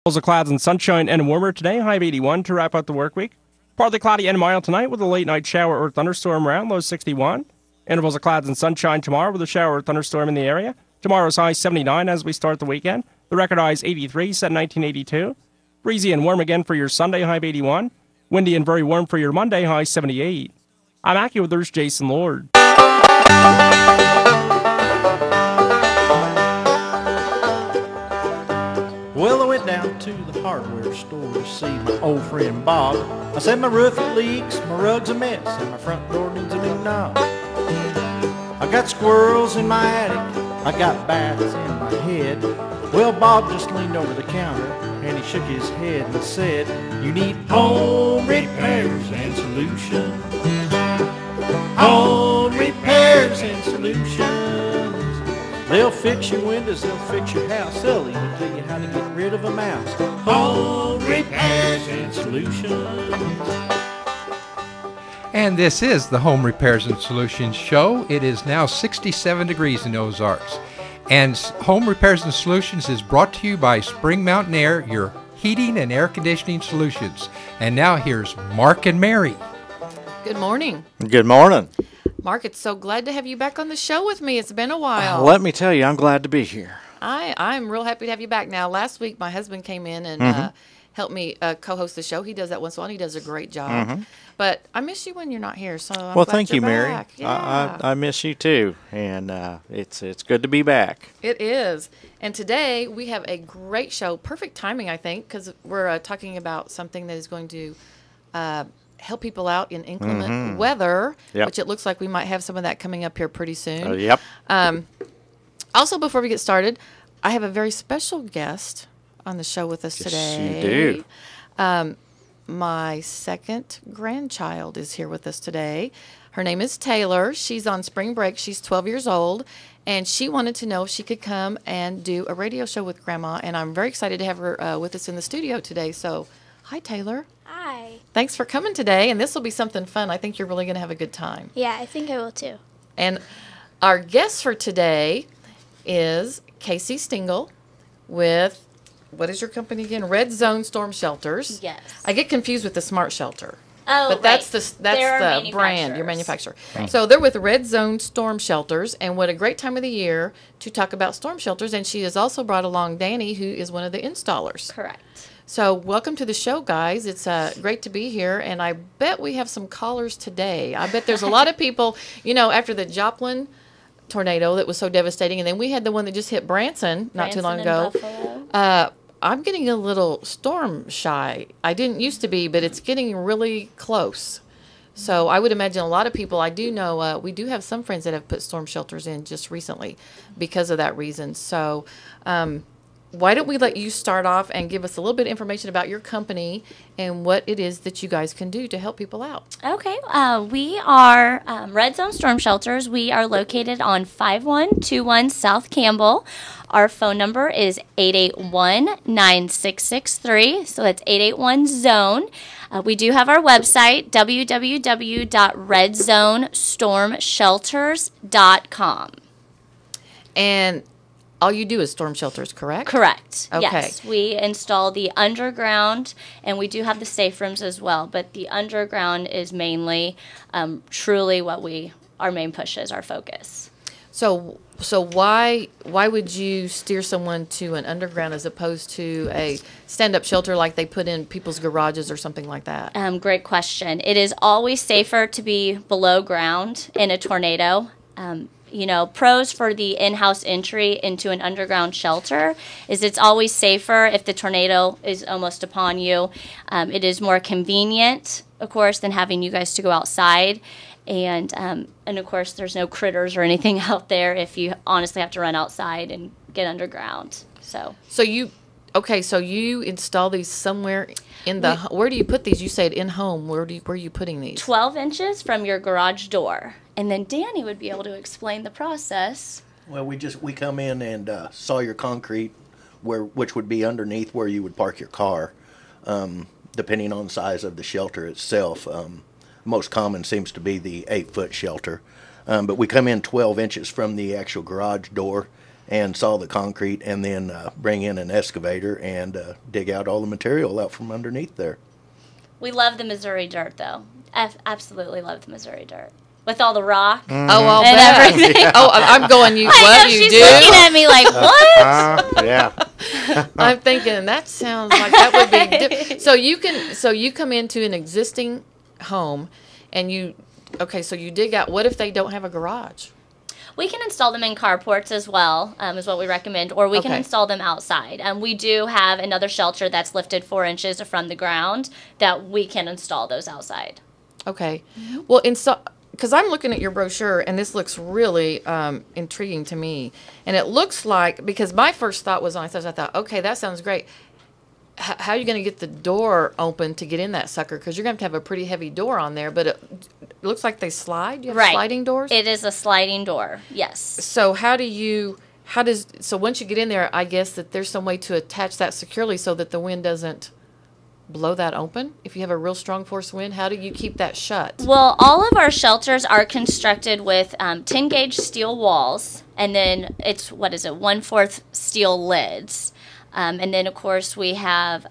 Of clouds and sunshine and warmer today, high of 81 to wrap up the work week. Partly cloudy and mild tonight with a late night shower or thunderstorm around, low 61. Intervals of clouds and sunshine tomorrow with a shower or thunderstorm in the area. Tomorrow's high 79 as we start the weekend. The record high is 83, set in 1982. Breezy and warm again for your Sunday, high of 81. Windy and very warm for your Monday, high 78. I'm AccuWeather's Jason Lord. Well, I went down to the hardware store to see my old friend Bob. I said my roof it leaks, my rug's a mess, and my front door needs a new knob. I got squirrels in my attic, I got bats in my head. Well, Bob just leaned over the counter and he shook his head and said, "You need home repairs and solutions. Home repairs and solutions. They'll fix your windows, they'll fix your house, they'll even tell you how to get rid of a mouse. Home repairs and solutions." And this is the Home Repairs and Solutions Show. It is now 67 degrees in Ozarks. And Home Repairs and Solutions is brought to you by Spring Mountain Air, your heating and air conditioning solutions. And now here's Mark and Mary. Good morning. Good morning. Mark, it's so glad to have you back on the show with me. It's been a while. Let me tell you, I'm glad to be here. I'm real happy to have you back. Now, last week my husband came in and helped me co-host the show. He does that once in a while. He does a great job. But I miss you when you're not here, so I'm Well, glad thank you're you, Mary. back. Yeah. I miss you too, and it's good to be back. It is. And today we have a great show. Perfect timing, I think, because we're talking about something that is going to help people out in inclement weather, which it looks like we might have some of that coming up here pretty soon. Yep. Also, before we get started, I have a very special guest on the show with us today. Yes, you do. My second grandchild is here with us today. Her name is Taylor. She's on spring break. She's 12 years old, and she wanted to know if she could come and do a radio show with Grandma, and I'm very excited to have her with us in the studio today. So, hi, Taylor. Hi. Thanks for coming today, and this will be something fun. I think you're really going to have a good time. Yeah, I think I will too. And our guest for today is Casey Stingle with, what is your company again? Red Zone Storm Shelters. Yes. I get confused with the Smart Shelter. Oh, But that's the They're brand, your manufacturer. Right. So they're with Red Zone Storm Shelters, and what a great time of the year to talk about storm shelters. And she has also brought along Danny, who is one of the installers. Correct. So welcome to the show, guys. It's great to be here, and I bet we have some callers today. I bet there's a lot of people, after the Joplin tornado that was so devastating, and then we had the one that just hit Branson not too long ago. I'm getting a little storm shy. I didn't used to be, but it's getting really close. So I would imagine a lot of people, I do know, we do have some friends that have put storm shelters in just recently because of that reason. So why don't we let you start off and give us a little bit of information about your company and what it is that you guys can do to help people out. Okay. We are Red Zone Storm Shelters. We are located on 5121 South Campbell. Our phone number is 881-9663. So that's 881-ZONE. We do have our website, www.redzonestormshelters.com. And all you do is storm shelters, correct? Correct. Okay. Yes. We install the underground, and we do have the safe rooms as well, but the underground is mainly truly what our main push is, our focus. So why would you steer someone to an underground as opposed to a stand-up shelter like they put in people's garages or something like that? Great question. It is always safer to be below ground in a tornado. Pros for the in-house entry into an underground shelter is it's always safer if the tornado is almost upon you. It is more convenient, of course, than having you guys to go outside. And of course, there's no critters or anything out there if you honestly have to run outside and get underground. So you install these somewhere in the, where do you put these? You said in-home. Where are you putting these? 12 inches from your garage door. And then Danny would be able to explain the process. Well, we come in and saw your concrete, which would be underneath where you would park your car, depending on the size of the shelter itself. Most common seems to be the 8-foot shelter, but we come in 12 inches from the actual garage door, and saw the concrete, and then bring in an excavator and dig out all the material out from underneath there. We love the Missouri dirt, though. Absolutely love the Missouri dirt. With all the rock Oh, I'll and bet. everything. Oh, I'm going. You I know, what you she's do? looking at me like, what? Yeah. I'm thinking that sounds like that would be. So you come into an existing home, and so you dig out. What if they don't have a garage? We can install them in carports as well, is what we recommend, or we can Okay. install them outside. We do have another shelter that's lifted 4 inches from the ground that we can install those outside. Okay. Well, because I'm looking at your brochure, and this looks really intriguing to me. And it looks like, because my first thought was, I thought, okay, that sounds great. How are you going to get the door open to get in that sucker? Because you're going to have a pretty heavy door on there, but it looks like they slide. You have sliding doors? It is a sliding door, yes. So so once you get in there, I guess that there's some way to attach that securely so that the wind doesn't blow that open? If you have a real strong force wind, how do you keep that shut? Well, all of our shelters are constructed with 10 gauge steel walls, and then it's, 1/4 steel lids. And then, of course, we have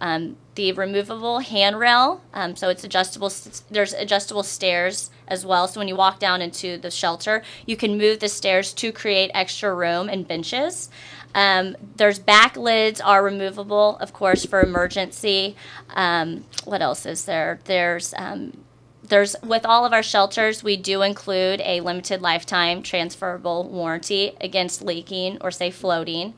the removable handrail, so it's adjustable. There's adjustable stairs as well, so when you walk down into the shelter, you can move the stairs to create extra room and benches. There's back lids are removable, of course, for emergency. What else is there? There's with all of our shelters, we do include a limited lifetime transferable warranty against leaking or, say, floating.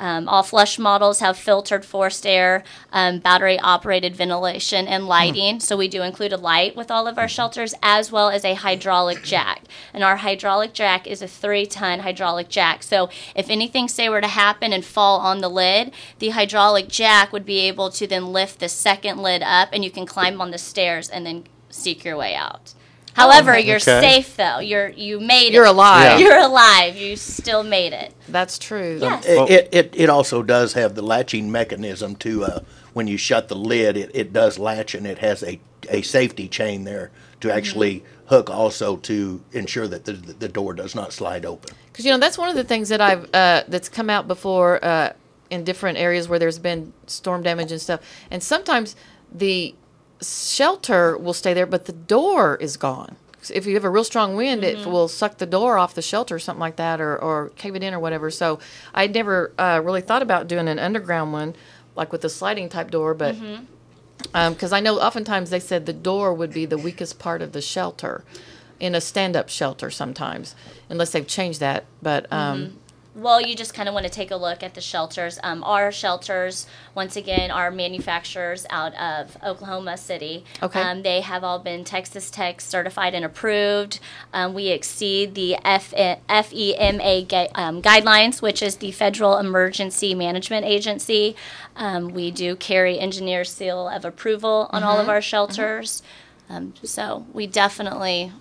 All flush models have filtered forced air, battery-operated ventilation, and lighting. So we do include a light with all of our shelters, as well as a hydraulic jack. And our hydraulic jack is a 3-ton hydraulic jack. So if anything, say, were to happen and fall on the lid, the hydraulic jack would be able to then lift the second lid up, and you can climb on the stairs and then seek your way out. However, you're Okay. safe, though. You made it. You're alive. Yeah. You're alive. You still made it. That's true. Yes. It also does have the latching mechanism to when you shut the lid, it does latch, and it has a safety chain there to actually hook also to ensure that the door does not slide open. Because that's one of the things that I've that's come out before in different areas where there's been storm damage and stuff. And sometimes the shelter will stay there, but the door is gone. If you have a real strong wind, it will suck the door off the shelter or something like that, or cave it in or whatever. So I never really thought about doing an underground one, like with the sliding type door, but because I know oftentimes they said the door would be the weakest part of the shelter in a stand-up shelter sometimes, unless they've changed that. But Well, you just kind of want to take a look at the shelters. Our shelters, once again, are manufacturers out of Oklahoma City. Okay. They have all been Texas Tech certified and approved. We exceed the FEMA guidelines, which is the Federal Emergency Management Agency. We do carry engineer seal of approval on all of our shelters. So we definitely...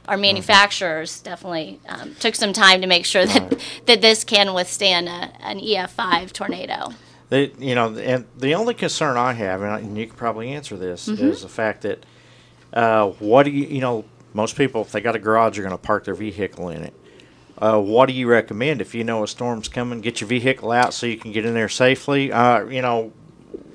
Our manufacturers definitely took some time to make sure that this can withstand an EF5 tornado. And the only concern I have, and you can probably answer this, is the fact that what do most people, if they got a garage, are going to park their vehicle in it. What do you recommend if you know a storm's coming? Get your vehicle out so you can get in there safely.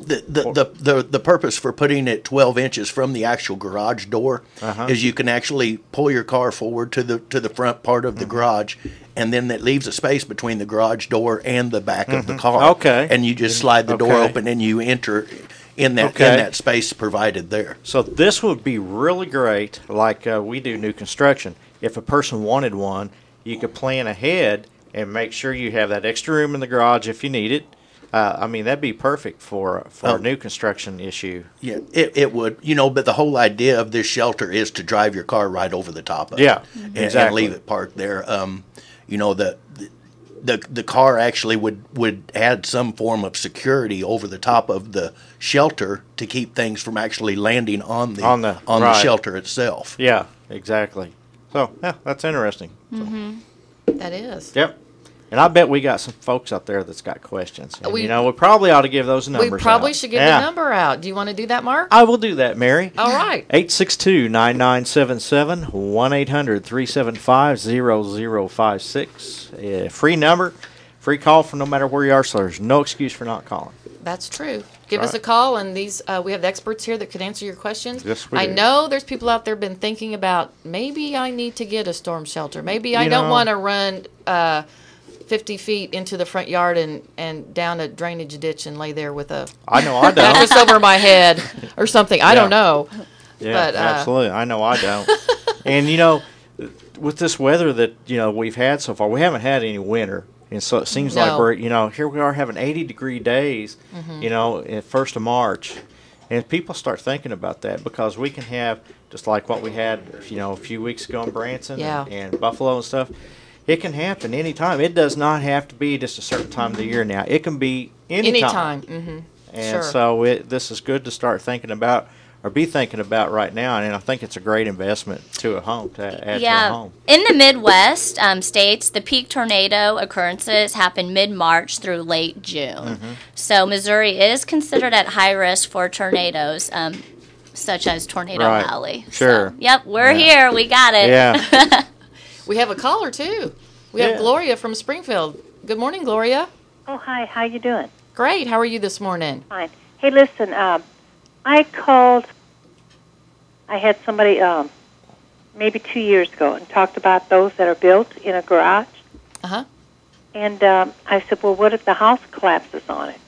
The purpose for putting it 12 inches from the actual garage door is you can actually pull your car forward to the front part of the garage, and then that leaves a space between the garage door and the back of the car. Okay. And you just slide the door open and you enter in that space provided there. So this would be really great, like we do new construction. If a person wanted one, you could plan ahead and make sure you have that extra room in the garage if you need it. That'd be perfect for a new construction issue. Yeah, it would. But the whole idea of this shelter is to drive your car right over the top of it. Yeah, and exactly. leave it parked there. The car actually would add some form of security over the top of the shelter to keep things from actually landing on the shelter itself. Yeah, exactly. So, yeah, that's interesting. that is. Yep. And I bet we got some folks out there that's got questions. And, We- we probably ought to give those numbers We probably out. should give Yeah. the number out. Do you want to do that, Mark? I will do that, Mary. All right. 862-9977, 1-800-375-0056. Free number, free call from no matter where you are, so there's no excuse for not calling. That's true. Give us a Right. call, and these we have the experts here that could answer your questions. Yes, we I do. know there's people out there been thinking about maybe I need to get a storm shelter. Maybe I You don't know- want to run 50 feet into the front yard and down a drainage ditch and lay there with a I know I don't. mattress over my head or something. I don't Yeah. know. Yeah, But, absolutely. I know I don't. And, with this weather that, we've had so far, we haven't had any winter. And so it seems like No. we're, here we are having 80-degree days, at 1st of March. And people start thinking about that because we can have, just like what we had, a few weeks ago in Branson Yeah. and Buffalo and stuff, it can happen anytime. It does not have to be just a certain time of the year now. It can be anytime. Mm-hmm. And Sure. so this is good to start thinking about or be thinking about right now. And I think it's a great investment to a home, to add to a home. In the Midwest states, the peak tornado occurrences happen mid-March through late June. Mm-hmm. So Missouri is considered at high risk for tornadoes, such as Tornado Right. Alley. Sure. So, yep, we're here. We got it. Yeah. We have a caller, too. We have Yeah. Gloria from Springfield. Good morning, Gloria. Oh, hi. How you doing? Great. How are you this morning? Fine. Hey, listen, I called, I had somebody maybe 2 years ago and talked about those that are built in a garage. Uh-huh. And I said, well, what if the house collapses on it?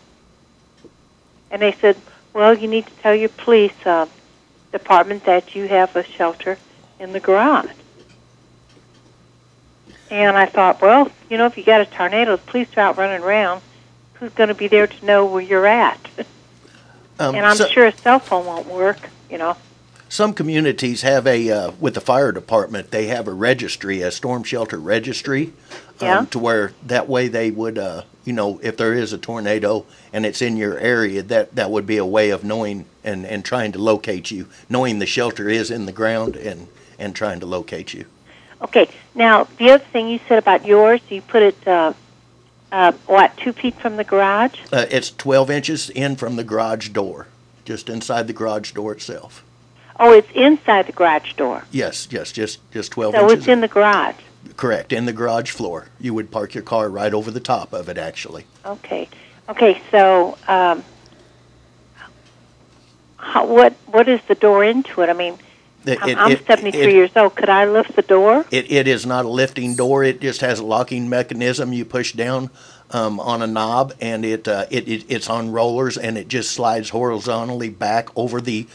And they said, well, you need to tell your police department that you have a shelter in the garage. And I thought, well, if you got a tornado, the police are out running around. Who's going to be there to know where you're at? And I'm sure a cell phone won't work, Some communities have with the fire department, they have a registry, a storm shelter registry, Yeah. to where that way they would, if there is a tornado and it's in your area, that would be a way of knowing and trying to locate you, knowing the shelter is in the ground and trying to locate you. Okay. Now, the other thing you said about yours, you put it, 2 feet from the garage? It's 12 inches in from the garage door, just inside the garage door itself. Oh, it's inside the garage door. Yes, just 12 So inches. it's in the garage. Correct, in the garage floor. You would park your car right over the top of it, actually. Okay. Okay, so what is the door into it? I mean, I'm 73 years old. Could I lift the door? It is not a lifting door. It just has a locking mechanism. You push down on a knob, and it's on rollers, and it just slides horizontally back over the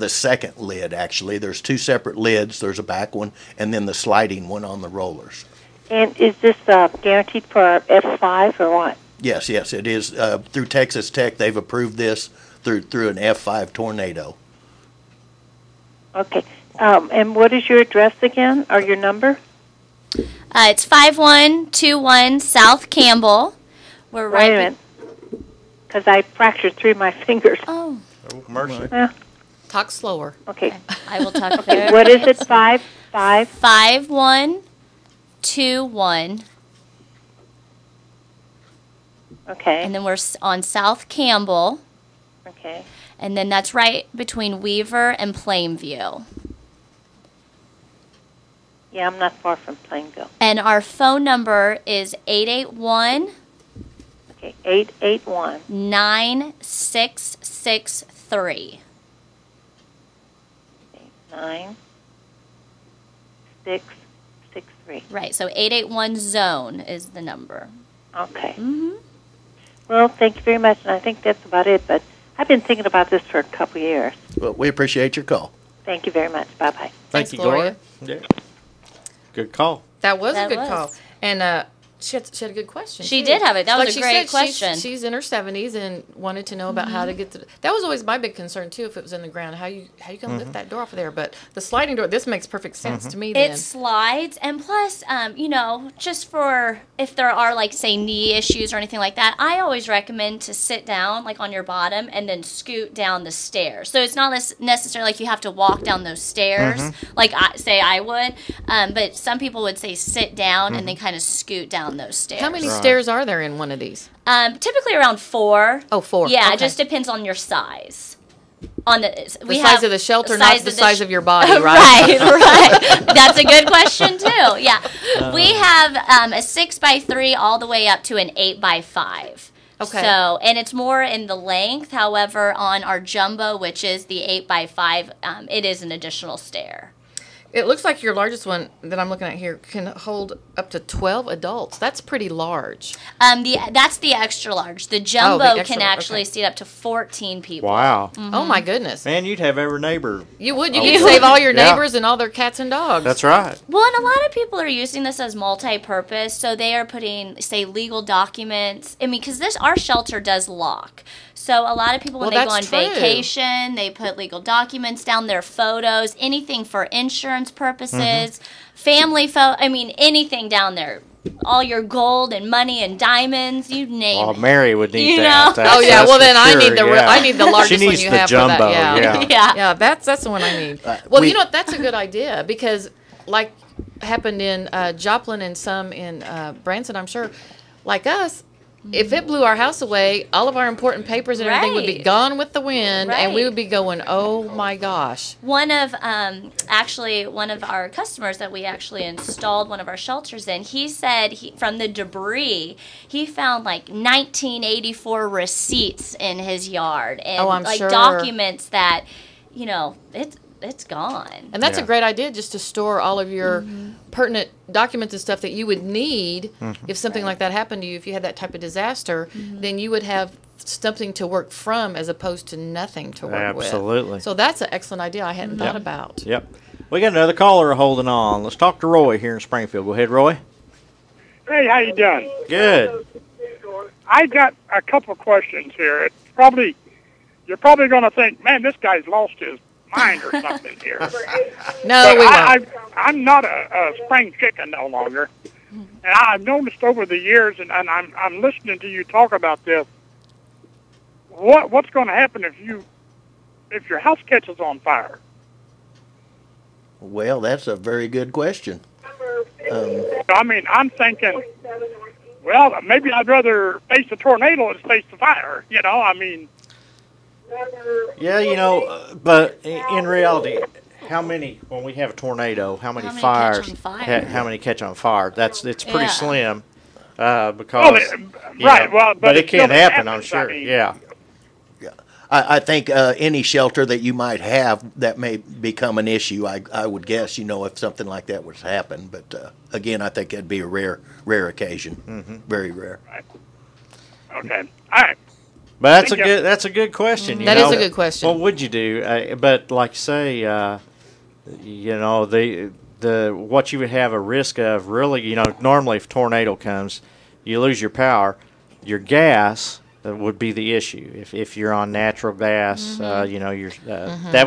second lid. Actually, there's two separate lids. There's a back one, and then the sliding one on the rollers. And is this guaranteed for F5 or what? Yes, it is. Through Texas Tech, they've approved this through an F5 tornado. Okay. And what is your address again, or your number? It's 5121 South Campbell. We're Wait a right. minute. Because I fractured 3 of my fingers. Oh, Oh, mercy. Talk slower. Okay. I will talk Okay. there. What is it? 5? 5121. Okay. And then we're on South Campbell. Okay. And then that's right between Weaver and Plainview. Yeah, I'm not far from Plainville. And our phone number is 881 Okay. 881. 9663. 9663. Right, so 881 Zone is the number. Okay. Mm-hmm. Well, thank you very much, and I think that's about it, but I've been thinking about this for a couple of years. Well, we appreciate your call. Thank you very much. Bye-bye. Thanks, Thank you, Gloria. Yeah. Good call. That was That a good was. call. And she had a good question. She too. did have it. That was Like a she great said, question. She's in her 70s and wanted to know about how to get to. That was always my big concern too. If it was in the ground, how you gonna lift that door off of there? But the sliding door, this makes perfect sense to me. Then It slides, and plus, just for if there are, like, say, knee issues or anything like that, I always recommend to sit down, like, on your bottom and then scoot down the stairs. So it's not necessarily like you have to walk down those stairs, like I would. But some people would say sit down and then kind of scoot down down those stairs. How many stairs are there in one of these? Typically around 4. Oh, 4. Yeah, Okay. it just depends on your size. On the size of the shelter, not the size of your body, right? Right. That's a good question too. Yeah, we have a 6x3 all the way up to an 8x5. Okay. So, and it's more in the length. However, on our jumbo, which is the 8x5, it is an additional stair. It looks like your largest one that I'm looking at here can hold up to 12 adults. That's pretty large. That's the extra large. The jumbo extra can large, actually okay. seat up to 14 people. Wow. Oh my goodness. Man, you'd have every neighbor. You would. You could save all your Yeah. neighbors and all their cats and dogs. That's right. Well, and a lot of people are using this as multi-purpose, so they are putting, say, legal documents. I mean, because our shelter does lock. So a lot of people, when Well, they go on that's true. vacation, they put legal documents down, their photos, anything for insurance purposes, family I mean, anything down there. All your gold and money and diamonds, you name Oh, it. Mary would need You that. know? That's- Oh yeah, that's well for then I sure, need the yeah. I need the largest She one needs you the have jumbo, for that. Yeah. Yeah. Yeah, that's the one I need. Well, you know what? That's a good idea because, like, happened in Joplin and some in Branson, I'm sure, like us. If it blew our house away, all of our important papers and everything would be Right. gone with the wind, and we Right. would be going, "Oh my gosh!" One of our customers that we actually installed one of our shelters in, he said from the debris he found like 1984 receipts in his yard and Oh, I'm like sure. documents that it's gone. And that's Yeah. a great idea, just to store all of your pertinent documents and stuff that you would need if something like that happened to you. If you had that type of disaster, then you would have something to work from as opposed to nothing to work with. Absolutely. So that's an excellent idea I hadn't thought about. Yep. We got another caller holding on. Let's talk to Roy here in Springfield. Go ahead, Roy. Hey, how you doing? Good. I got a couple of questions here. You're probably going to think, man, this guy's lost his mind or something here. No, But we won't. I'm not a spring chicken no longer, and I've noticed over the years, and I'm listening to you talk about this. What's going to happen if your house catches on fire? Well, that's a very good question. I mean, I'm thinking, well, maybe I'd rather face a tornado than face the fire. You know, I mean. Yeah, but in reality, when we have a tornado, how many many fires? catch on fire? How many catch on fire? It's pretty Yeah. slim, Well, because right. Well, but it still can happen. happens, I'm sure. I mean. Yeah. I think any shelter that you might have that may become an issue, I would guess, if something like that was to happen. But again, I think it'd be a rare occasion, very rare. Okay. All right. But Thank you. that's a good question. That is a good question. What would you do? But like say, what you would have a risk of really, normally if a tornado comes, you lose your power, your gas would be the issue. If you're on natural gas, that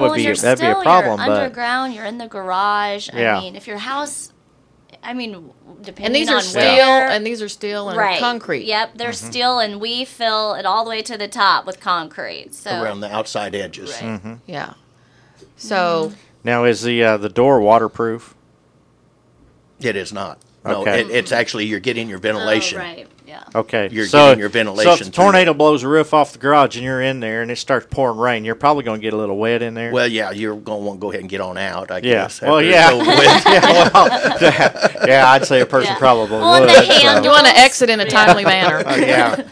would be that'd be a problem. You're But underground. You're in the garage. Yeah. I mean, if your house, depending And these on are steel, where, and these are steel and right, concrete. Yep, they're steel, and we fill it all the way to the top with concrete. So Around the outside edges. Yeah. So now is the door waterproof? It is not. No, Okay. it's actually you're getting your ventilation. Oh, right. Yeah. Okay, You're so, getting your ventilation So if the through tornado blows the roof off the garage and you're in there and it starts pouring rain, you're probably going to get a little wet in there. Well, yeah, you're going to want to go ahead and get on out, I yeah. guess. Well, after yeah. it's over with. yeah, I'd say a person probably Well, would. and the handle- you want to exit in a timely manner. Yeah.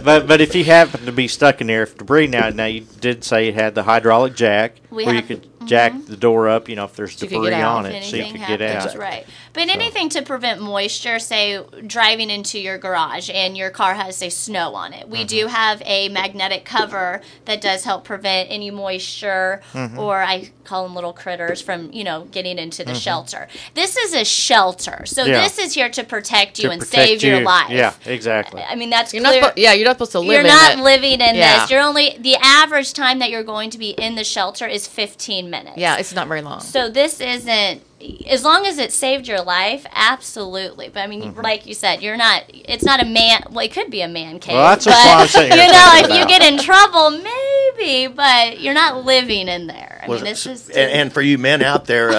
But if you happen to be stuck in there, if debris now you did say it had the hydraulic jack We where have- you could jack the door up, if there's So you could debris get out. on If it, so you anything could get happens, out. right? But anything to prevent moisture, say driving into your garage and your car has say snow on it, we do have a magnetic cover that does help prevent any moisture or I call them little critters from getting into the shelter. This is a shelter, so Yeah. this is here to protect you To and protect save your you. life. Yeah, exactly. I mean that's You're clear. not. You're not supposed to live You're in not it. living in Yeah. this. You're only the average time that you're going to be in the shelter is 15 minutes. Yeah, it's not very long. So this isn't, as long as it saved your life, absolutely. But I mean, like you said, it's not a man, well, it could be a man cave. Well, that's but, what I'm saying. if you get in trouble, maybe maybe, but you're not living in there. I Was mean, it- it's just and for you men out there,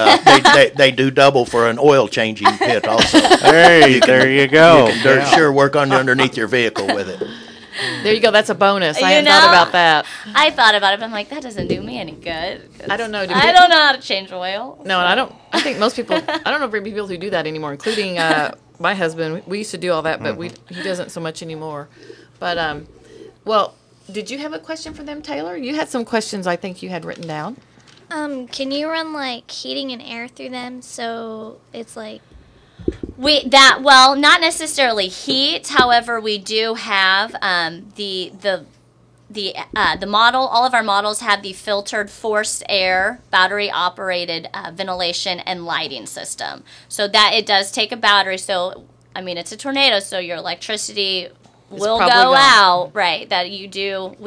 they do double for an oil changing pit also. Hey, there you go. You can sure work on underneath your vehicle with it. There you go. That's a bonus. I You hadn't thought know? about that. I thought about it, but I'm like, that doesn't do me any good. I don't know. I don't know how to change oil. No, and I don't. I think most people. I don't know very many people who do that anymore, including my husband. We used to do all that, but he doesn't so much anymore. But well, did you have a question for them, Taylor? You had some questions. I think you had written down. Can you run like heating and air through them so it's like Well, not necessarily heat. However, we do have the model. All of our models have the filtered forced air battery operated ventilation and lighting system. So that it does take a battery. So I mean, it's a tornado, so your electricity will probably go gone. out. Right. That we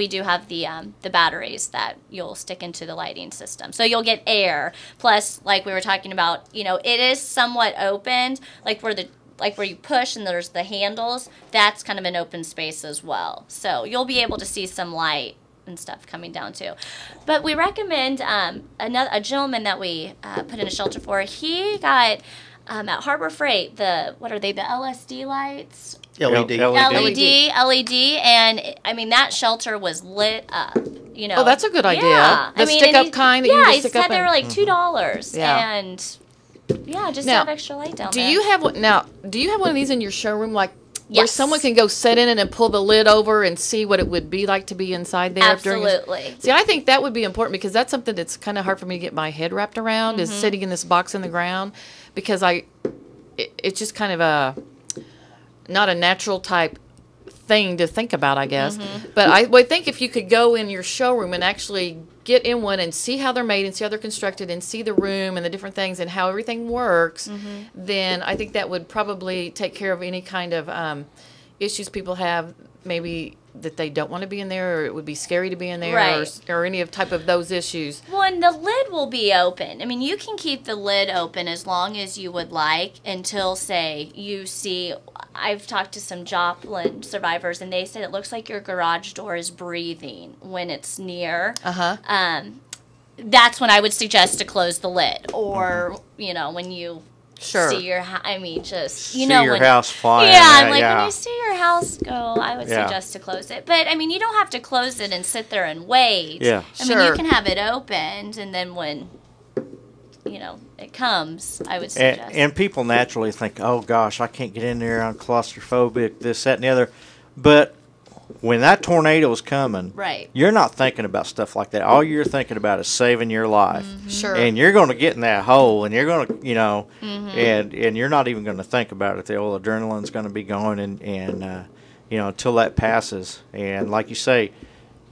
do have the batteries that you'll stick into the lighting system. So you'll get air. Plus, like we were talking about, it is somewhat opened, like where you push and there's the handles, that's kind of an open space as well. So you'll be able to see some light and stuff coming down too. But we recommend a gentleman that we put in a shelter for. He got at Harbor Freight the LSD lights. LED. LED, and I mean that shelter was lit up. Oh, that's a good idea. Yeah, The stick-up kind that you just he stick said up they in. were like $2, Yeah. and just Now, have extra light down Do there. you have one now? Do you have one of these in your showroom, like where Yes. someone can go sit in it and pull the lid over and see what it would be like to be inside there? Absolutely. See, I think that would be important because that's something that's kind of hard for me to get my head wrapped around. Is sitting in this box in the ground because it's just kind of not a natural type thing to think about, I guess. But I would think if you could go in your showroom and actually get in one and see how they're made and see how they're constructed and see the room and the different things and how everything works, then I think that would probably take care of any kind of issues people have, maybe that they don't want to be in there or it would be scary to be in there Right. or any of type of those issues. Well, and the lid will be open. I mean, you can keep the lid open as long as you would like until, say, you see. I've talked to some Joplin survivors, and they said it looks like your garage door is breathing when it's near. That's when I would suggest to close the lid, or when you Sure. see your. I mean, just See your house flying. Yeah, I'm like, yeah. when you see your house go, I would Yeah. suggest to close it. But, I mean, you don't have to close it and sit there and wait. Yeah. I mean, you Sure. can have it opened, and then when, it comes, I would And, suggest. and people naturally think, oh gosh, I can't get in there, I'm claustrophobic, this, that, and the other. But when that tornado is coming, Right. you're not thinking about stuff like that. All you're thinking about is saving your life. Sure. And you're going to get in that hole, and you're going to, and you're not even going to think about it. The old adrenaline's going to be going, and until that passes. And like you say,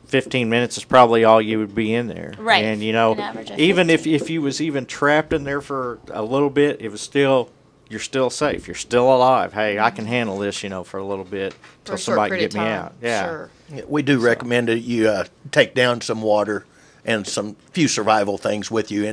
15 minutes is probably all you would be in there. Right. And, An average of even 15. if you was even trapped in there for a little bit, it was still, you're still safe. You're still alive. Hey, I can handle this, for a little bit For till a short somebody can period get of me time. out. Yeah. Sure. We do recommend that you take down some water and some few survival things with you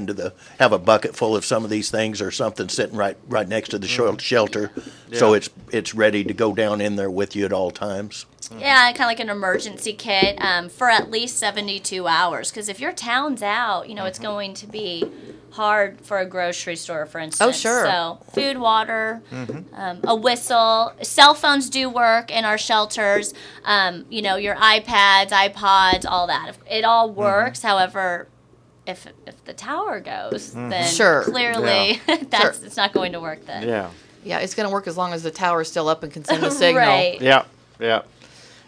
have a bucket full of some of these things or something sitting right next to the shelter, so it's ready to go down in there with you at all times. Yeah, kind of like an emergency kit for at least 72 hours. Because if your town's out, it's going to be hard for a grocery store, for instance. Oh, sure. So food, water, a whistle. Cell phones do work in our shelters. Your iPads, iPods, all that. It all works. However, if the tower goes, then Sure. clearly it's not going to work then. Yeah. Yeah, it's going to work as long as the tower is still up and can send the signal. Right. Yeah. Yeah.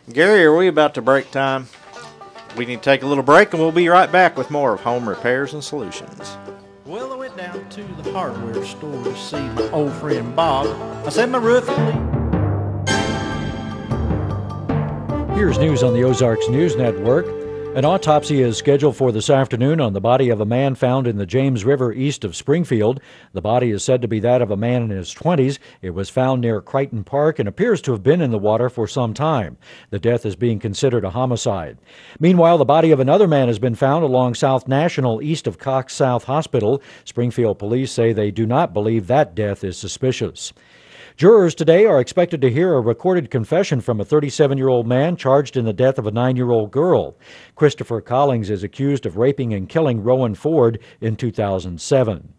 Gary, are we about to break time? We need to take a little break, and we'll be right back with more of Home Repairs and Solutions. Well, I went down to the hardware store to see my old friend Bob. I said my roof had leaked. Here's news on the Ozarks News Network. An autopsy is scheduled for this afternoon on the body of a man found in the James River east of Springfield. The body is said to be that of a man in his 20s. It was found near Crichton Park and appears to have been in the water for some time. The death is being considered a homicide. Meanwhile, the body of another man has been found along South National east of Cox South Hospital. Springfield police say they do not believe that death is suspicious. Jurors today are expected to hear a recorded confession from a 37-year-old man charged in the death of a 9-year-old girl. Christopher Collings is accused of raping and killing Rowan Ford in 2007.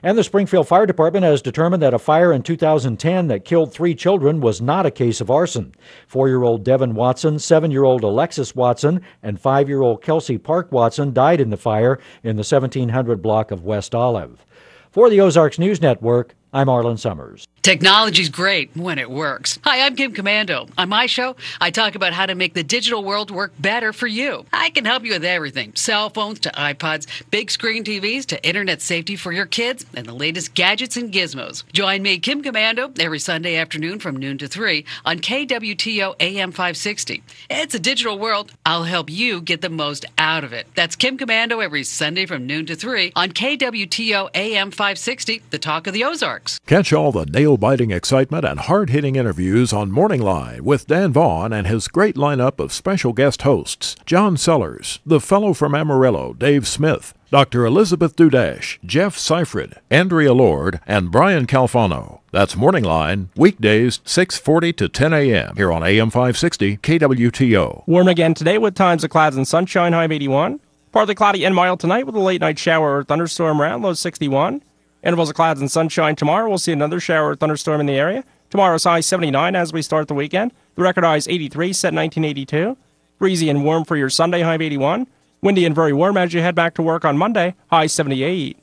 And the Springfield Fire Department has determined that a fire in 2010 that killed 3 children was not a case of arson. 4-year-old Devin Watson, 7-year-old Alexis Watson, and 5-year-old Kelsey Park Watson died in the fire in the 1700 block of West Olive. For the Ozarks News Network, I'm Arlen Summers. Technology's great when it works. Hi, I'm Kim Commando. On my show, I talk about how to make the digital world work better for you. I can help you with everything. Cell phones to iPods, big screen TVs to internet safety for your kids, and the latest gadgets and gizmos. Join me, Kim Commando, every Sunday afternoon from noon to 3 on KWTO AM 560. It's a digital world. I'll help you get the most out of it. That's Kim Commando every Sunday from noon to 3 on KWTO AM 560, the talk of the Ozarks. Catch all the nail-biting excitement and hard-hitting interviews on Morning Line with Dan Vaughn and his great lineup of special guest hosts: John Sellers, the fellow from Amarillo, Dave Smith, Dr. Elizabeth Dudash, Jeff Seifrid, Andrea Lord, and Brian Calfano. That's Morning Line, weekdays 6:40 to 10 a.m. here on AM 560 KWTO. Warm again today with times of clouds and sunshine, high of 81. Partly cloudy and mild tonight with a late night shower or thunderstorm around, low 61. Intervals of clouds and sunshine tomorrow. We'll see another shower or thunderstorm in the area. Tomorrow's high 79 as we start the weekend. The record high is 83, set in 1982. Breezy and warm for your Sunday, high of 81. Windy and very warm as you head back to work on Monday, high 78.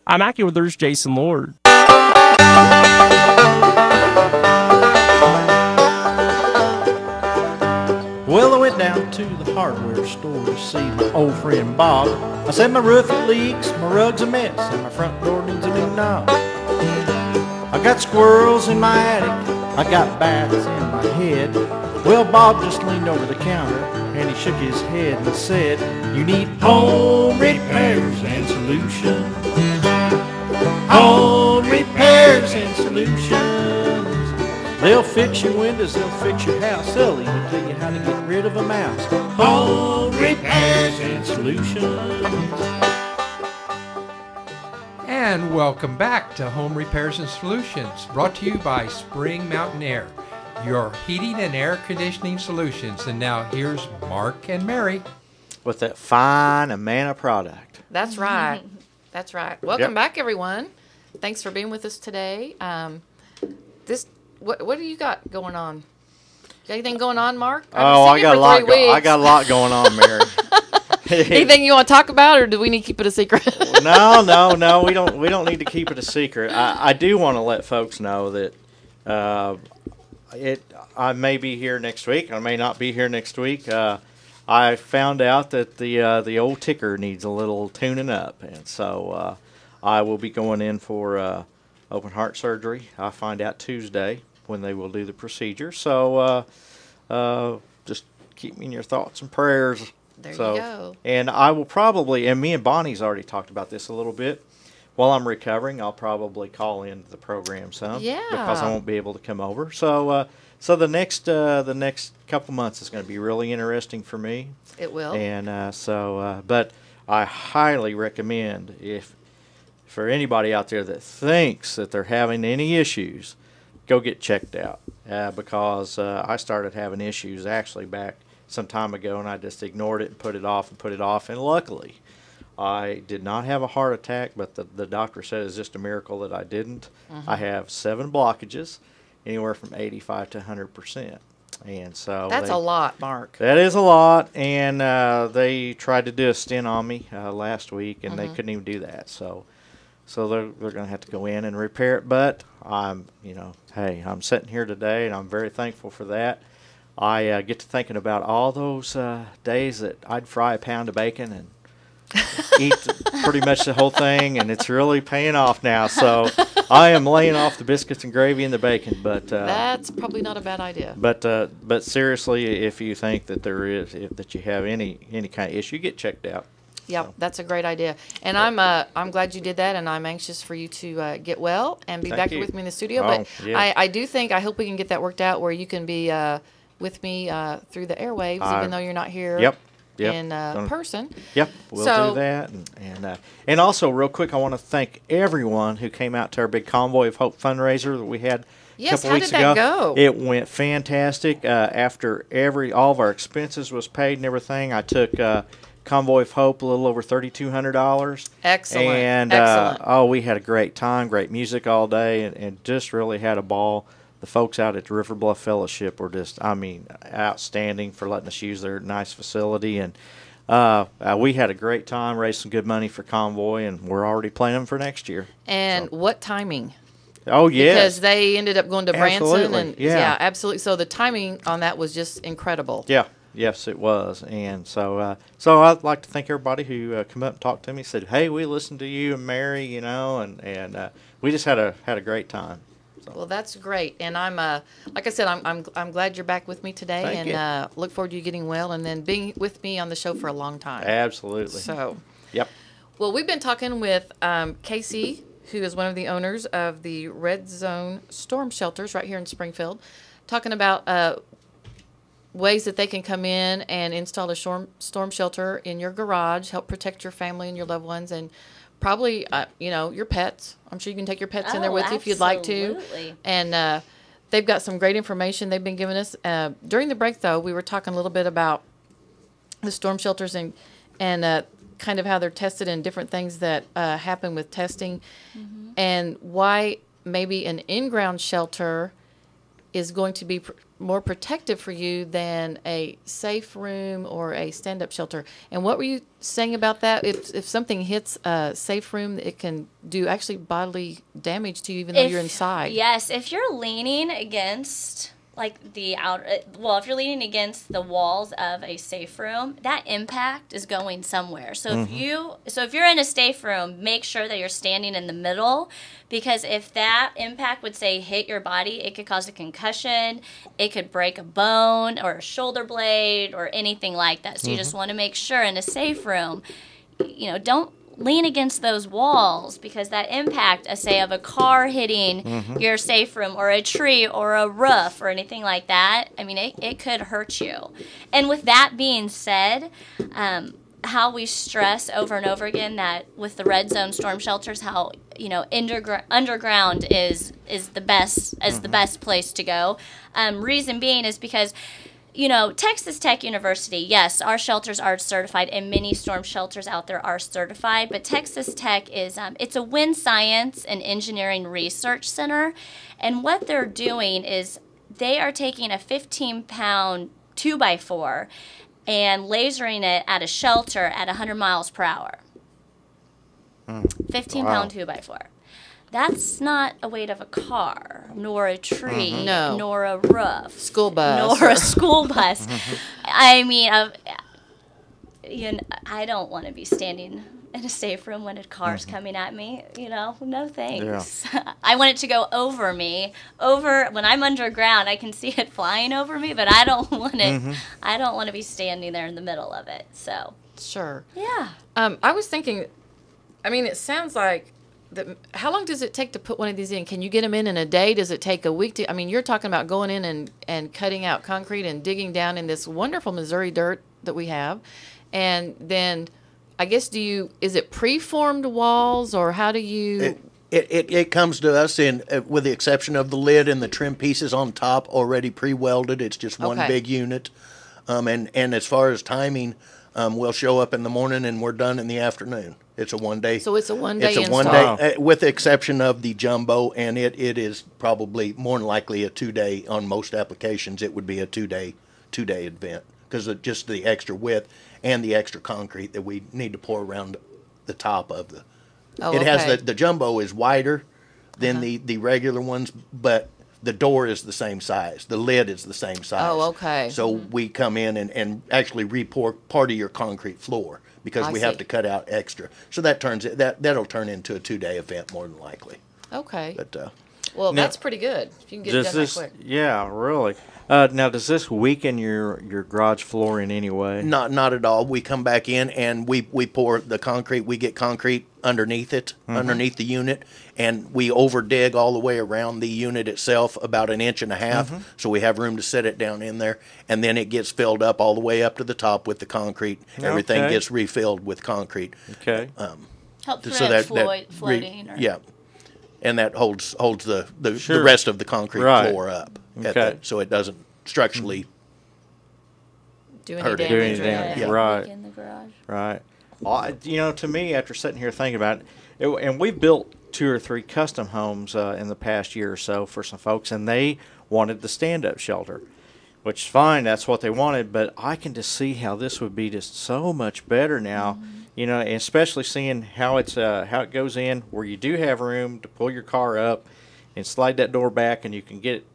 I'm AccuWeather's Jason Lord. Well, I went down to the hardware store to see my old friend Bob. I said my roof it leaks, my rug's a mess, and my front door needs a new knob. I got squirrels in my attic, I got bats in my head. Well, Bob just leaned over the counter and he shook his head and said, "You need home repairs and solutions. Home repairs and solutions. They'll fix your windows, they'll fix your house, they'll even tell you how to get rid of a mouse. Home repairs and solutions." And welcome back to Home Repairs and Solutions, brought to you by Spring Mountain Air, your heating and air conditioning solutions. And now here's Mark and Mary with that fine Amana product. That's right. That's right. Welcome back, everyone. Thanks for being with us today. What do you got going on? Got anything going on, Mark? I got a lot going on, Mary. Anything you want to talk about, or do we need to keep it a secret? No. We don't need to keep it a secret. I do want to let folks know that I may be here next week. I may not be here next week. I found out that the old ticker needs a little tuning up, and so I will be going in for open heart surgery. I'll find out Tuesday when they will do the procedure. So just keep me in your thoughts and prayers. There you go. And I will probably, and me and Bonnie's already talked about this a little bit. While I'm recovering, I'll probably call into the program some. Yeah. Because I won't be able to come over. So the next couple months is going to be really interesting for me. It will. And but I highly recommend, if for anybody out there that thinks that they're having any issues, go get checked out. Because I started having issues actually back some time ago, and I just ignored it and put it off. And luckily, I did not have a heart attack, but the doctor said it's just a miracle that I didn't. I have 7 blockages, anywhere from 85 to 100%. And so that's a lot, Mark. That is a lot, and they tried to do a stent on me last week, and they couldn't even do that. So they're going to have to go in and repair it. But I'm sitting here today, and I'm very thankful for that. I get to thinking about all those days that I'd fry a pound of bacon and eat pretty much the whole thing, and it's really paying off now. So I am laying off the biscuits and gravy and the bacon. But that's probably not a bad idea. But seriously, if you think that that you have any kind of issue, get checked out. Yep, so. That's a great idea, and I'm glad you did that, and I'm anxious for you to get well and be back with me in the studio. But I hope we can get that worked out where you can be with me through the airwaves, even though you're not here in person. Yep, we'll do that. And also, real quick, I want to thank everyone who came out to our big Convoy of Hope fundraiser that we had Yes, couple how weeks did that ago. go? It went fantastic. After all of our expenses was paid and everything, I took Convoy of Hope a little over $3,200. Excellent. And Excellent. we had a great time, great music all day, and just really had a ball. The folks out at the River Bluff Fellowship were just, outstanding for letting us use their nice facility. And we had a great time, raised some good money for Convoy, and we're already planning for next year. And what timing? Oh, yes. Because they ended up going to Branson. Absolutely. And Yeah. absolutely. So the timing on that was just incredible. Yeah. Yes, it was. And so I'd like to thank everybody who come up and talked to me, said, hey, we listened to you and Mary, and we just had a great time. So. Well, that's great, and I'm like I said, I'm glad you're back with me today, Thank and look forward to you getting well, and then being with me on the show for a long time. Absolutely. So, yep. Well, we've been talking with Casey, who is one of the owners of the Red Zone Storm Shelters right here in Springfield, talking about ways that they can come in and install a storm shelter in your garage, help protect your family and your loved ones, and probably, your pets. I'm sure you can take your pets in there with you if you'd like to. Absolutely. And they've got some great information they've been giving us. During the break, though, we were talking a little bit about the storm shelters and kind of how they're tested and different things that happen with testing, and why maybe an in-ground shelter is going to be more protective for you than a safe room or a stand-up shelter. And what were you saying about that? If something hits a safe room, it can do actually bodily damage to you even though you're inside. Yes, if you're leaning against if you're leaning against the walls of a safe room, that impact is going somewhere. So if you're in a safe room, make sure that you're standing in the middle, because if that impact would say hit your body, it could cause a concussion, it could break a bone or a shoulder blade or anything like that. So you just want to make sure in a safe room, don't lean against those walls, because that impact, say, of a car hitting your safe room or a tree or a roof or anything like that, it could hurt you. And with that being said, how we stress over and over again that with the Red Zone storm shelters, how underground is the best place to go. Reason being is because Texas Tech University, yes, our shelters are certified, and many storm shelters out there are certified, but Texas Tech is, it's a wind science and engineering research center, and what they're doing is they are taking a 15-pound 2x4 and lasering it at a shelter at 100 miles per hour. 15-pound 2x4. That's not a weight of a car, nor a tree, nor a roof, school bus, nor a school bus. I don't want to be standing in a safe room when a car's coming at me. No thanks. Yeah. I want it to go over me. When I'm underground, I can see it flying over me, but I don't want it. I don't want to be standing there in the middle of it. So sure. Yeah. I was thinking. It sounds like. How long does it take to put one of these in? Can you get them in a day? Does it take a week to? You're talking about going in and cutting out concrete and digging down in this wonderful Missouri dirt that we have, and then I guess is it preformed walls, or how do you? It comes to us in with the exception of the lid and the trim pieces on top already pre-welded. It's just one big unit, and as far as timing, we'll show up in the morning and we're done in the afternoon. It's a one-day. So it's a one-day install. It's a one-day, with the exception of the jumbo, and it is probably more than likely a 2-day. On most applications, it would be a two-day event because of just the extra width and the extra concrete that we need to pour around the top of the. It has the jumbo is wider than the regular ones, but the door is the same size. The lid is the same size. Oh, okay. So we come in and actually re-pour part of your concrete floor, because we have to cut out extra. So that'll turn into a 2-day event more than likely. Okay. But well, that's pretty good. If you can get it done that quick. Yeah, really. Now, does this weaken your garage floor in any way? Not at all. We come back in and we pour the concrete. We get concrete underneath it, underneath the unit, and we over dig all the way around the unit itself about 1.5 inches. So we have room to set it down in there, and then it gets filled up all the way up to the top with the concrete. Everything gets refilled with concrete. Okay. Help prevent floating. Yeah. and that holds the Sure. rest of the concrete Right. floor up. Okay. So it doesn't structurally Do any hurt it. Do damage? any or damage. anything. Right. In the garage. Right. Well, to me, after sitting here thinking about it, and we've built 2 or 3 custom homes in the past year or so for some folks, and they wanted the stand-up shelter, which is fine. That's what they wanted. But I can just see how this would be just so much better now. And especially seeing how how it goes in, where you do have room to pull your car up and slide that door back, and you can get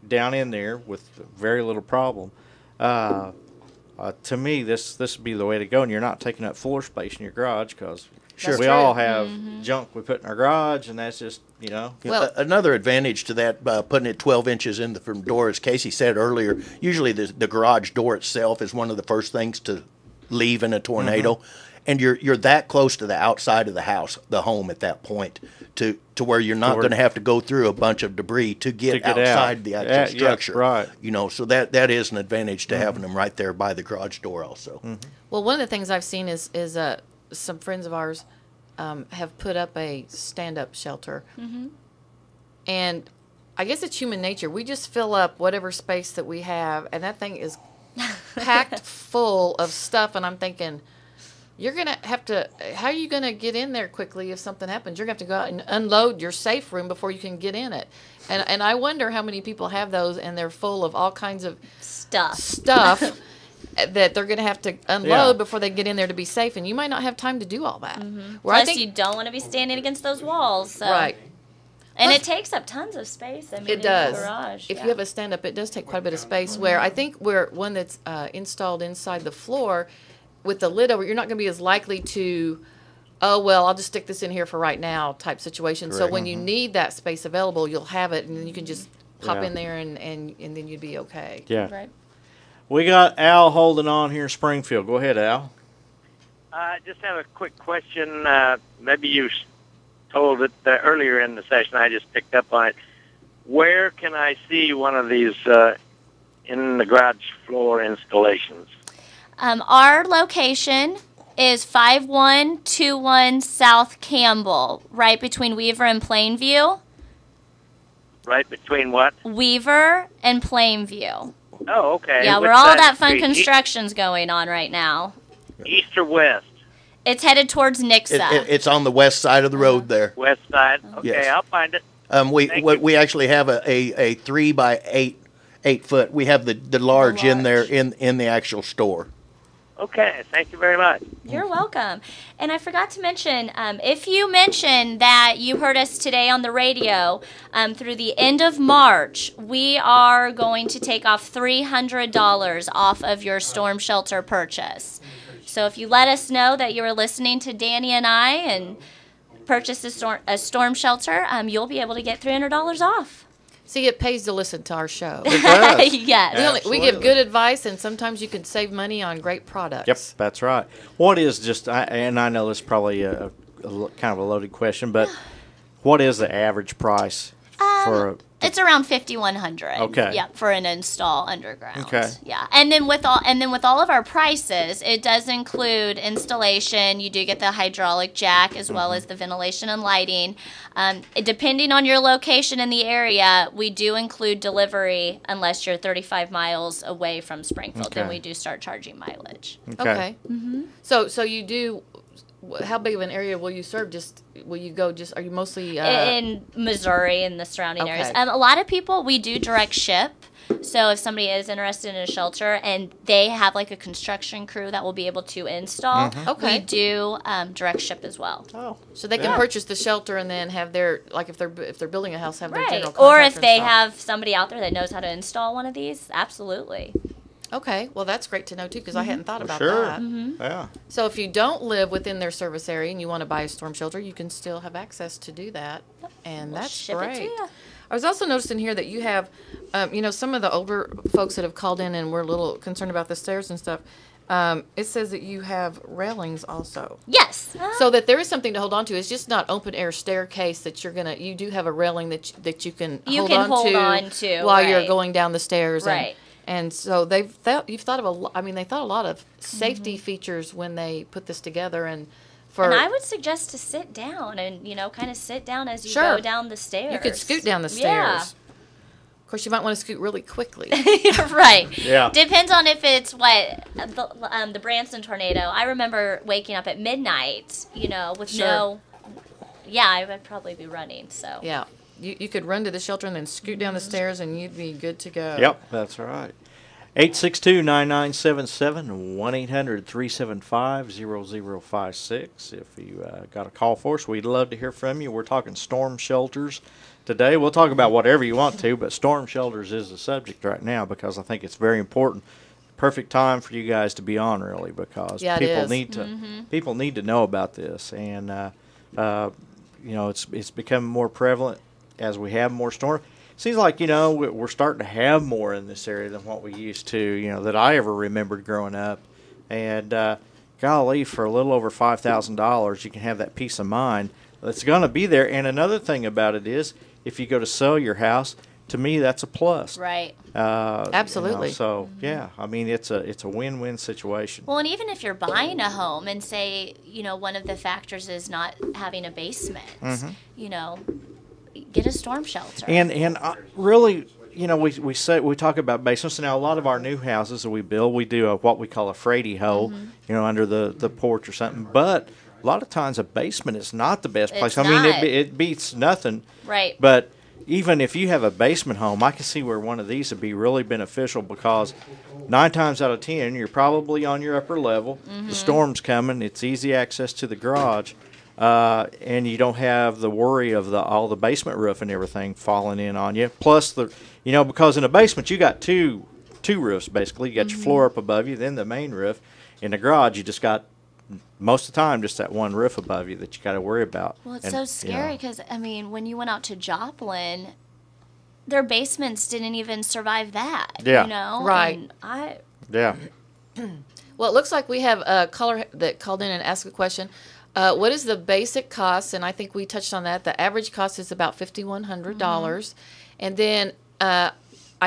down in there with very little problem. To me, this would be the way to go, and you're not taking up floor space in your garage, because Sure. we all have junk we put in our garage, and that's just Well- another advantage to that, putting it 12 inches in the from door, as Casey said earlier, usually the garage door itself is one of the first things to leave in a tornado. And you're that close to the outside of the house, the home at that point, to where you're not going to have to go through a bunch of debris to get outside out. the actual structure. Right. So that is an advantage to having them right there by the garage door also. Well, one of the things I've seen is some friends of ours have put up a stand-up shelter. And I guess it's human nature. We just fill up whatever space that we have, and that thing is packed full of stuff. And I'm thinking, you're going to have to, how are you going to get in there quickly if something happens? You're going to have to go out and unload your safe room before you can get in it. And I wonder how many people have those, and they're full of all kinds of stuff that they're going to have to unload before they get in there to be safe. And you might not have time to do all that. Where Plus, you don't want to be standing against those walls. So. Right. And Plus, it takes up tons of space. I mean, it does. In the garage. If you have a stand-up, it does take quite a bit of space. Where I think where one that's installed inside the floor with the lid over, you're not going to be as likely to, oh, well, I'll just stick this in here for right now type situation. So Correct. when you need that space available, you'll have it, and then you can just pop Yeah. in there, and then you'd be okay. Yeah. Right. We got Al holding on here in Springfield. Go ahead, Al. I just have a quick question. Maybe you told it earlier in the session. I just picked up on it. Where can I see one of these in the garage floor installations? Our location is 5121 South Campbell, right between Weaver and Plainview. Right between what? Weaver and Plainview. Oh, okay. Yeah, Which where all side that of the fun street? construction's going on right now. East or west? It's headed towards Nixa. It's on the west side of the road there. West side. Okay, Yes. I'll find it. We actually have a 3 by 8 foot. We have the large in there in the actual store. Okay, thank you very much. You're welcome. And I forgot to mention, if you mention that you heard us today on the radio, through the end of March, we are going to take off $300 off of your storm shelter purchase. So if you let us know that you were listening to Danny and I and purchased a storm shelter, you'll be able to get $300 off. See, it pays to listen to our show. It does. Yes. We give good advice, and sometimes you can save money on great products. Yep, that's right. What is just, and I know this is probably a kind of a loaded question, but what is the average price for a... It's around $5,100. Okay. Yep, for an install underground. Okay. Yeah, and then with all of our prices, it does include installation. You do get the hydraulic jack as well as the ventilation and lighting. Depending on your location in the area, we do include delivery unless you're 35 miles away from Springfield. Okay. Then we do start charging mileage. Okay. So you do. How big of an area will you serve? Will you go? Are you mostly In Missouri and the surrounding areas? Okay. A lot of people, we do direct ship. So if somebody is interested in a shelter and they have like a construction crew that will be able to install, Okay. we do direct ship as well. Oh, so they can purchase the shelter and then have their, like if they're building a house, have their Right. general Or contractor if they install. have somebody out there that knows how to install one of these, absolutely. Okay, well that's great to know too, because I hadn't thought about sure. that. Yeah. So if you don't live within their service area and you want to buy a storm shelter, you can still have access to do that, and We'll that's ship great. it to you. I was also noticing here that you have, some of the older folks that have called in and were a little concerned about the stairs and stuff. It says that you have railings also. Yes. So that there is something to hold on to. It's just not open air staircase that you do have a railing that you can hold on to while you're right. going down the stairs. Right. And so you've thought of they thought a lot of safety features when they put this together, and For, and I would suggest to sit down and, kind of sit down as you Sure. go down the stairs. You could scoot down the stairs. Yeah. Of course, you might want to scoot really quickly. Right. Yeah. Depends on if it's the Branson tornado. I remember waking up at midnight, with Sure. no. Yeah, I would probably be running. So. Yeah. You could run to the shelter and then scoot down the stairs, and you'd be good to go. Yep, that's right. 862-9977, 1-800-375-0056. If you got a call for us, we'd love to hear from you. We're talking storm shelters today. We'll talk about whatever you want to, but storm shelters is the subject right now because I think it's very important. Perfect time for you guys to be on, really, because Yeah, it people is. need to people need to know about this, and it's becoming more prevalent as we have more storms. Seems like, we're starting to have more in this area than what we used to, that I ever remembered growing up. And, golly, for a little over $5,000, you can have that peace of mind that's going to be there. And another thing about it is, if you go to sell your house, to me, that's a plus. Right. Absolutely. So, yeah, I mean, it's a win-win situation. Well, and even if you're buying a home and say, one of the factors is not having a basement, get a storm shelter. And really, we talk about basements. Now, a lot of our new houses that we build, we do what we call a Frady hole, under the porch or something. But a lot of times a basement is not the best place. It's I mean, not. it beats nothing. Right. But even if you have a basement home, I can see where one of these would be really beneficial because 9 times out of 10, you're probably on your upper level. The storm's coming. It's easy access to the garage. And you don't have the worry of all the basement roof and everything falling in on you. Plus, because in a basement you got two roofs basically. You got your floor up above you, then the main roof. In the garage, you just got most of the time just that one roof above you that you got to worry about. Well, it's so scary because when you went out to Joplin, their basements didn't even survive that. Yeah. Right. And Yeah. Well, it looks like we have a caller that called in and asked a question. What is the basic cost? And I think we touched on that. The average cost is about $5,100. And then I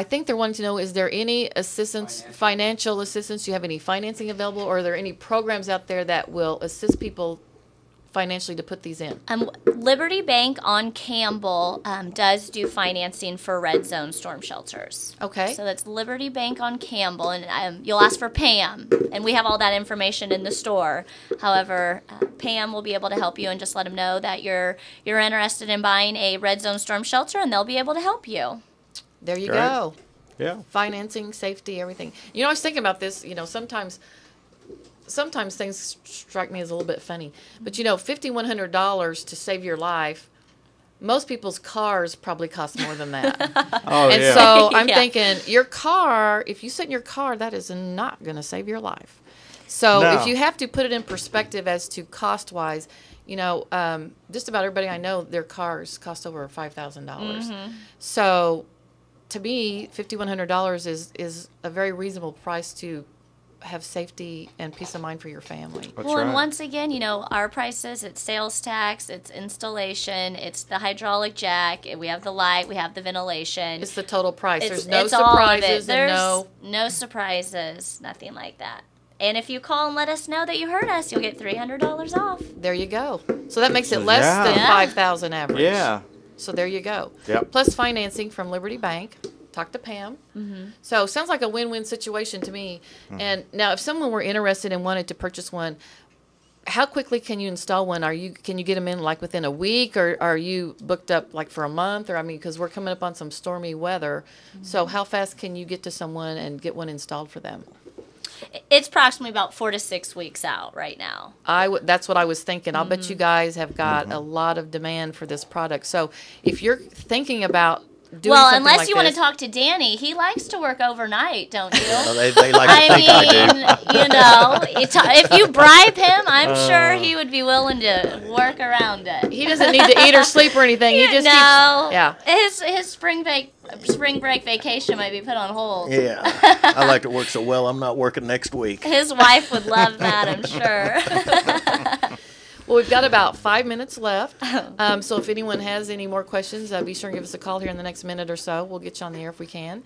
think they're wanting to know, is there any assistance, financial assistance? Do you have any financing available? Or are there any programs out there that will assist people financially to put these in? Liberty Bank on Campbell does do financing for red zone storm shelters. Okay. So that's Liberty Bank on Campbell, and you'll ask for Pam, and we have all that information in the store. However, Pam will be able to help you and just let them know that you're interested in buying a red zone storm shelter, and they'll be able to help you. There you Great. go. Yeah. Financing, safety, everything. I was thinking about this, sometimes things strike me as a little bit funny. But, $5,100 to save your life, most people's cars probably cost more than that. And so I'm thinking, your car, if you sit in your car, that is not going to save your life. So if you have to put it in perspective as to cost-wise, just about everybody I know, their cars cost over $5,000. So to me, $5,100 is a very reasonable price to have safety and peace of mind for your family. That's And right. once again, our prices, it's sales tax, it's installation, it's the hydraulic jack, we have the light, we have the ventilation. It's the total price. It's There's no all of it. surprises and There's no surprises, nothing like that. And if you call and let us know that you heard us, you'll get $300 off. There you go. So that makes it less than $5,000 average. Yeah. So there you go. Yep. Plus financing from Liberty Bank. Talk to Pam. So sounds like a win-win situation to me. And now, if someone were interested and wanted to purchase one, how quickly can you install one? Can you get them in like within a week, or are you booked up like for a month? Or because we're coming up on some stormy weather. So how fast can you get to someone and get one installed for them? It's approximately about 4 to 6 weeks out right now. That's what I was thinking. I'll bet you guys have got a lot of demand for this product. So if you're thinking about doing something unless like you want to this- talk to Danny, he likes to work overnight, don't you? They like to think I do. If you bribe him, I'm sure he would be willing to work around it. He doesn't need to eat or sleep or anything. He just keeps, his spring break vacation might be put on hold. Yeah. I like to work so well, I'm not working next week. His wife would love that, I'm sure. Well, we've got about 5 minutes left. So if anyone has any more questions, be sure and give us a call here in the next minute or so. We'll get you on the air if we can.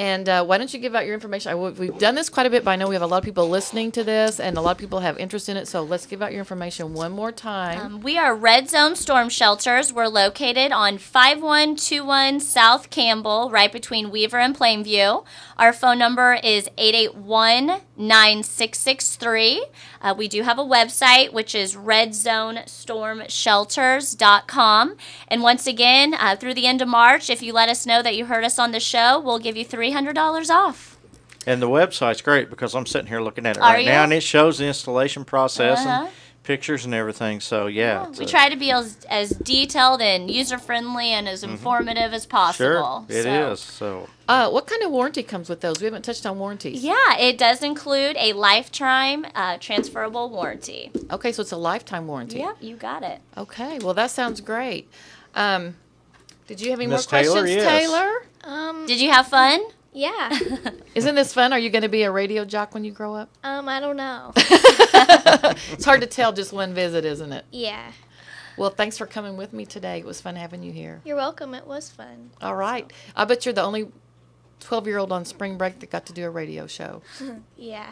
And why don't you give out your information? We've done this quite a bit, but I know we have a lot of people listening to this, and a lot of people have interest in it. So let's give out your information one more time. We are Red Zone Storm Shelters. We're located on 5121 South Campbell, right between Weaver and Plainview. Our phone number is 881-9663. We do have a website, which is redzonestormshelters.com. And once again, through the end of March, if you let us know that you heard us on the show, we'll give you $300 off. And the website's great because I'm sitting here looking at it right now, and it shows the installation process and pictures and everything. So, yeah. We try to be as detailed and user-friendly and as informative as possible. Sure, it is. So. What kind of warranty comes with those? We haven't touched on warranties. Yeah, it does include a lifetime transferable warranty. Okay, so it's a lifetime warranty. Yeah, you got it. Okay, well, that sounds great. Did you have any Ms. more Taylor? questions, Yes. Taylor? Did you have fun? Yeah. Isn't this fun? Are you going to be a radio jock when you grow up? I don't know. It's hard to tell just one visit, isn't it? Yeah. Well, thanks for coming with me today. It was fun having you here. You're welcome. It was fun. All right. I bet you're the only 12-year-old on spring break that got to do a radio show. Yeah.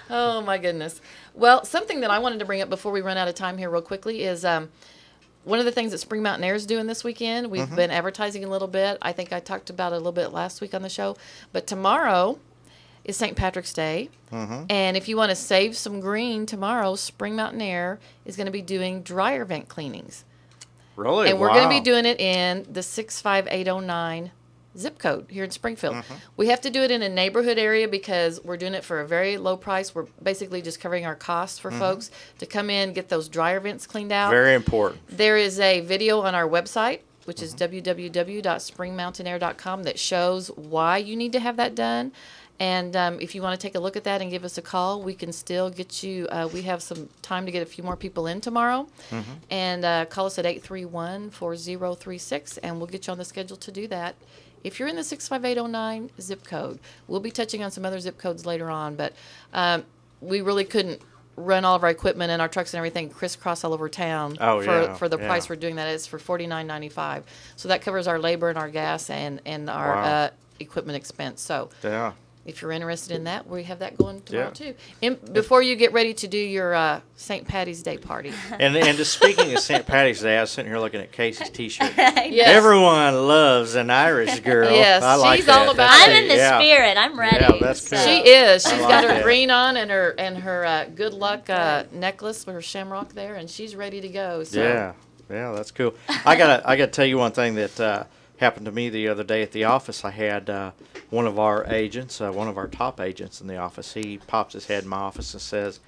Oh, my goodness. Well, something that I wanted to bring up before we run out of time here real quickly is one of the things that Spring Mountain Air is doing this weekend. We've been advertising a little bit. I think I talked about it a little bit last week on the show. But tomorrow is St. Patrick's Day. And if you want to save some green tomorrow, Spring Mountain Air is going to be doing dryer vent cleanings. Really? And we're going to be doing it in the 65809 zip code here in Springfield. We have to do it in a neighborhood area because we're doing it for a very low price. We're basically just covering our costs for folks to come in, get those dryer vents cleaned out. Very important. There is a video on our website, which is www.springmountainair.com, that shows why you need to have that done. And if you want to take a look at that and give us a call, we can still get you. We have some time to get a few more people in tomorrow. And call us at 831-4036, and we'll get you on the schedule to do that. If you're in the 65809 zip code, we'll be touching on some other zip codes later on, but we really couldn't run all of our equipment and our trucks and everything crisscross all over town for the price we're doing that. It's for $49.95. So that covers our labor and our gas and our equipment expense. So if you're interested in that, we have that going tomorrow too. Before you get ready to do your St. Patty's Day party. And just speaking of St. Patty's Day, I was sitting here looking at Casey's T-shirt. Yes. Everyone loves an Irish girl. Yes, I like she's that. all about I'm in the spirit. I'm ready. Yeah, that's cool. She is. She's like got her that. green on and her good luck necklace with her shamrock there, and she's ready to go. So. Yeah, that's cool. I gotta tell you one thing that happened to me the other day at the office. I had one of our agents, one of our top agents in the office. He pops his head in my office and says,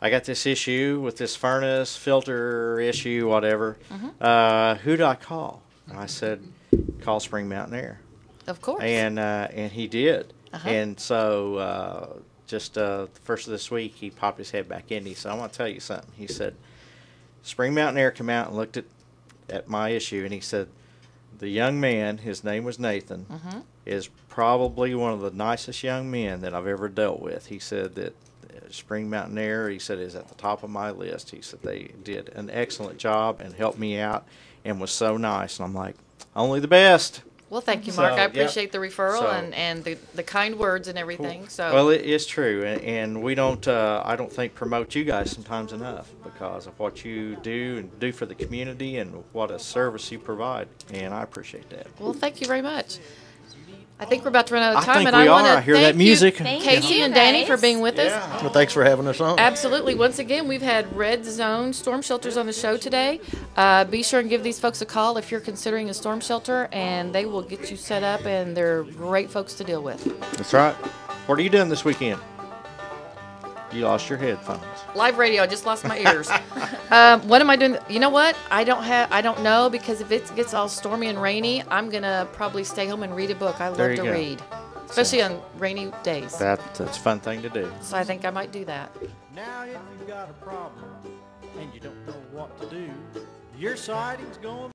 "I got this issue with this furnace filter issue, whatever. Who do I call?" And I said, "Call Spring Mountain Air." Of course. And he did. And so just the first of this week, he popped his head back in. He said, "I want to tell you something." He said, "Spring Mountain Air came out and looked at my issue," and he said, "The young man, his name was Nathan, is probably one of the nicest young men that I've ever dealt with." He said that Spring Mountain Air, he said, is at the top of my list. He said they did an excellent job and helped me out and was so nice. And I'm like, only the best. Well, thank you, Mark. I appreciate the referral and the kind words and everything. Cool. So. Well, it is true, and we don't. I don't think promote you guys sometimes enough because of what you do for the community and what a service you provide, and I appreciate that. Well, thank you very much. I think we're about to run out of time, I think and we I want are. to I hear thank that music. you, Casey and Danny, for being with us. Well, thanks for having us on. Absolutely. Once again, we've had Red Zone Storm Shelters on the show today. Be sure and give these folks a call if you're considering a storm shelter, and they will get you set up, and they're great folks to deal with. That's right. What are you doing this weekend? You lost your headphones. Live radio. I just lost my ears. What am I doing? You know what? I don't know, because if it gets all stormy and rainy, I'm gonna probably stay home and read a book. I love to read, especially on rainy days. That's a fun thing to do. So I think I might do that. Now, if you've got a problem and you don't know what to do, your siding's going